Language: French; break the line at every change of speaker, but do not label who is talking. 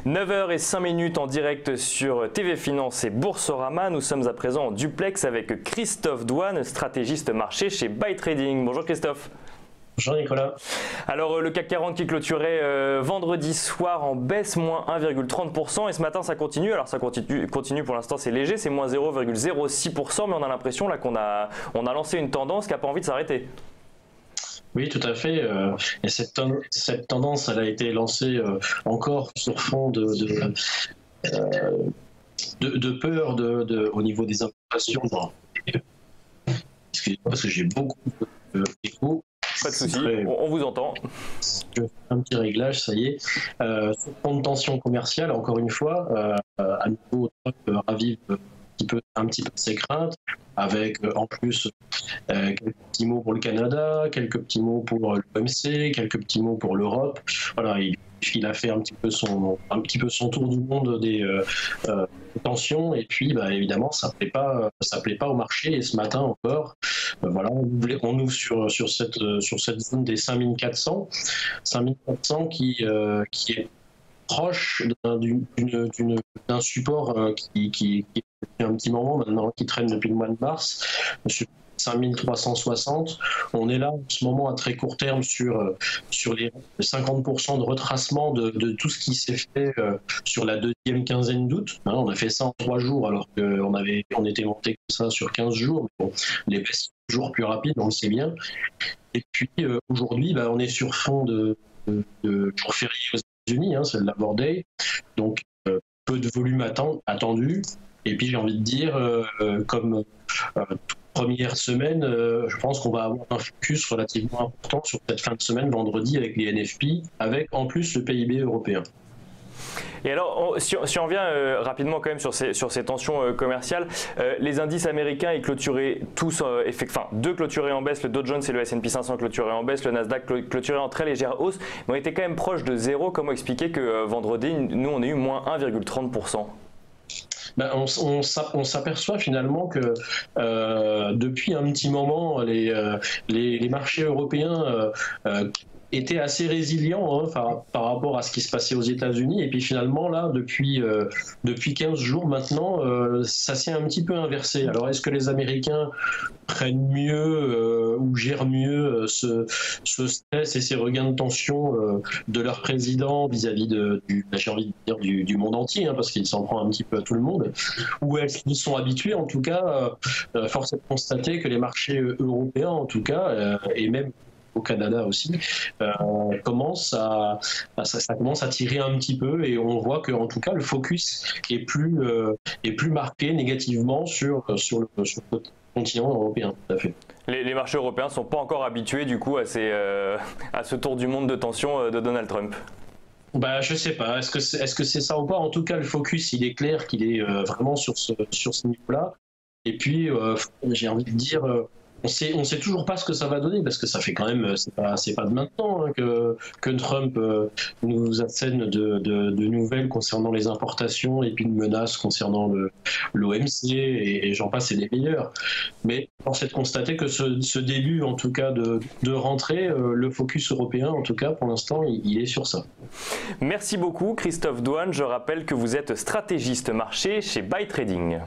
9h05 en direct sur TV Finance et Boursorama. Nous sommes à présent en duplex avec Christophe Douane, stratégiste marché chez Buy Trading. Bonjour Christophe.
Bonjour Nicolas.
Alors le CAC 40 qui clôturait vendredi soir en baisse, moins 1,30%, et ce matin ça continue. Alors ça continue pour l'instant, c'est léger, c'est moins 0,06%, mais on a l'impression là qu'on a lancé une tendance qui n'a pas envie de s'arrêter.
Oui, tout à fait. Et cette tendance, elle a été lancée encore sur fond de peur au niveau des importations. Excusez-moi parce que j'ai beaucoup d'écho.
Pas de souci, on vous entend.
Je fais un petit réglage, ça y est. Sur fond de tension commerciale, encore une fois, à nouveau, Trump ravive un petit peu ses craintes, avec en plus quelques petits mots pour le Canada, quelques petits mots pour l'OMC, quelques petits mots pour l'Europe. Voilà, il a fait un petit peu son tour du monde des tensions, et puis évidemment ça plaît pas au marché. Et ce matin encore, voilà, on ouvre sur cette zone des 5400 qui est proche d'un support qui est un petit moment maintenant, qui traîne depuis le mois de mars, sur 5360. On est là en ce moment à très court terme sur les 50% de retracement de tout ce qui s'est fait sur la deuxième quinzaine d'août. On a fait ça en 3 jours alors qu'on était monté comme ça sur 15 jours. Mais bon, les baisses sont toujours plus rapides, on le sait bien. Et puis aujourd'hui, on est sur fond de jour férié aux États-Unis, c'est le Labor Day, donc peu de volume attendu. Et puis j'ai envie de dire, comme toute première semaine, je pense qu'on va avoir un focus relativement important sur cette fin de semaine, vendredi, avec les NFP, avec en plus le PIB européen.
Et alors, si on revient rapidement quand même sur ces tensions commerciales, les indices américains ils clôturaient tous, deux clôturaient en baisse, le Dow Jones et le S&P 500 clôturaient en baisse, le Nasdaq clôturait en très légère hausse, mais on était quand même proche de zéro. Comment expliquer que vendredi, nous on a eu moins 1,30%?
On s'aperçoit finalement que depuis un petit moment, les marchés européens étaient assez résilients par rapport à ce qui se passait aux États-Unis. Et puis finalement, là, depuis 15 jours maintenant, ça s'est un petit peu inversé. Alors, est-ce que les Américains prennent mieux ou gèrent mieux ce stress et ces regains de tension de leur président vis-à-vis j'ai envie de dire du monde entier, parce qu'il s'en prend un petit peu à tout le monde, ou est-ce qu'ils sont habitués? En tout cas, force est de constater que les marchés européens, en tout cas, et même au Canada aussi, ça commence à tirer un petit peu, et on voit que en tout cas le focus est plus marqué négativement sur le continent européen. Tout à fait.
Les marchés européens ne sont pas encore habitués du coup à ce tour du monde de tension de Donald Trump.
Je sais pas. Est-ce que c'est ça ou pas? En tout cas, le focus, il est clair qu'il est vraiment sur ce niveau-là. Et puis, j'ai envie de dire, on sait toujours pas ce que ça va donner, parce que ça fait quand même, c'est pas de maintenant que Trump nous assène de nouvelles concernant les importations, et puis de menaces concernant l'OMC, et j'en passe, c'est des meilleurs. Mais force est de constater que ce début, en tout cas, de rentrée, le focus européen, en tout cas, pour l'instant, il est sur ça.
Merci beaucoup Christophe Douane. Je rappelle que vous êtes stratégiste marché chez Buy Trading.